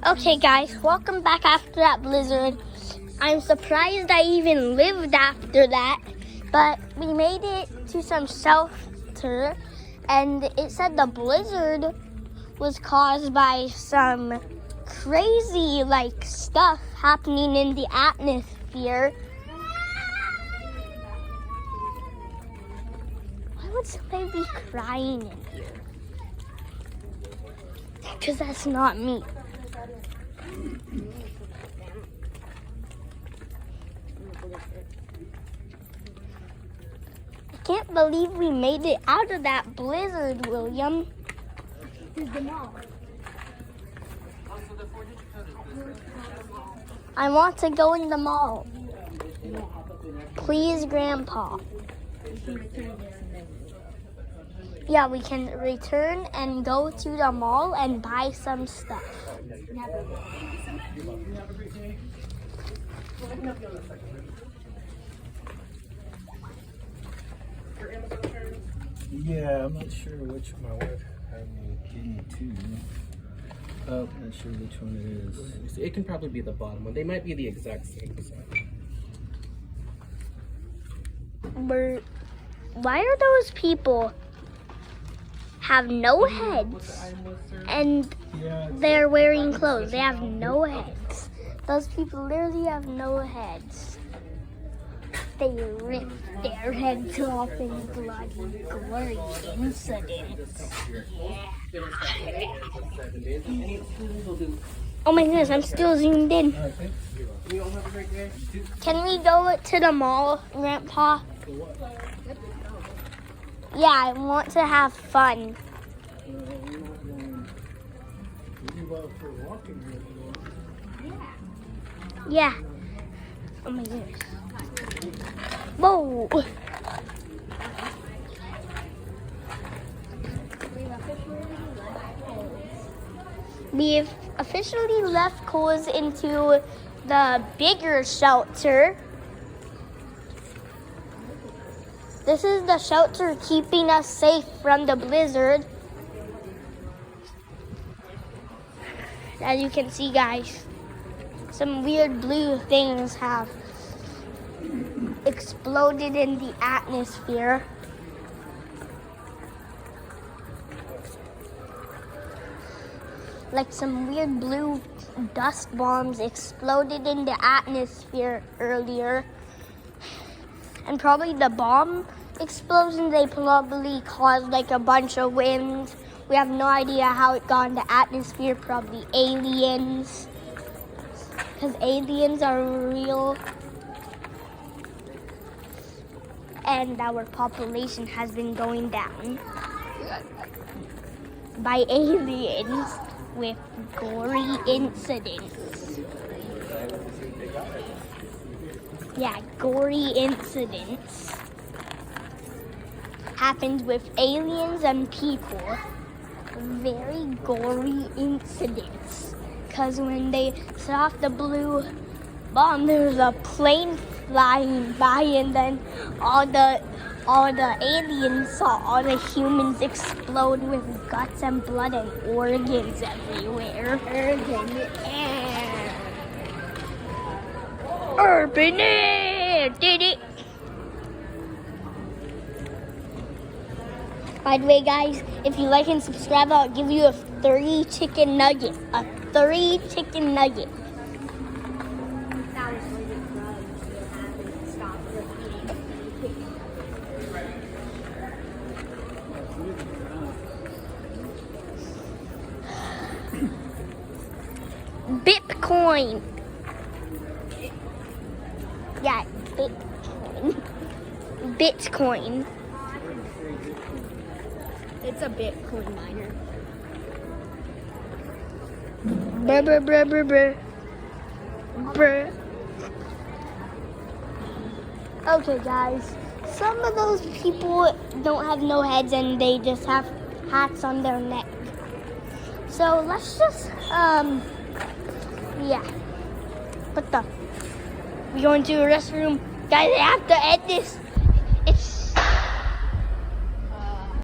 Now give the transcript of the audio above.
Okay guys, welcome back after that blizzard. I'm surprised I even lived after that, but we made it to some shelter and it said the blizzard was caused by some crazy stuff happening in the atmosphere. Why would somebody be crying in here? Because that's not me. I can't believe we made it out of that blizzard, William. I want to go in the mall. Please, Grandpa. Yeah, we can return and go to the mall and buy some stuff. Yeah, I'm not sure which one my wife had me getting to. Oh, not sure which one it is. It can probably be the bottom one. They might be the exact same size. Why are those people have no heads and they're wearing clothes? They have no heads. Those people literally have no heads. They rip their heads off in bloody, gory incidents. Oh my goodness, I'm still zoomed in. Can we go to the mall, Grandpa? Yeah, I want to have fun. Yeah. Oh my goodness. Whoa. We've officially left Coles into the bigger shelter. This is the shelter keeping us safe from the blizzard. As you can see, guys, some weird blue things have exploded in the atmosphere. Like some weird blue dust bombs exploded in the atmosphere earlier. And probably the bomb explosion, they probably caused a bunch of wind. We have no idea how it got in the atmosphere, probably aliens. Because aliens are real. And our population has been going down by aliens with gory incidents. Yeah, gory incidents happens with aliens and people. Very gory incidents. Because when they set off the blue bomb, there was a plane flying by, and then all the aliens saw all the humans explode with guts and blood and organs everywhere. Urban Air did it. By the way, guys, if you like and subscribe, I'll give you a 3 chicken nugget. A 3 chicken nugget. Bitcoin. Yeah, Bitcoin. Bitcoin. It's a Bitcoin miner. Brr, brr, brr, brr, brr. Brr. Okay, guys. Some of those people don't have no heads and they just have hats on their neck. So let's just, yeah. What the? We going to the restroom? Guys, I have to end this. It's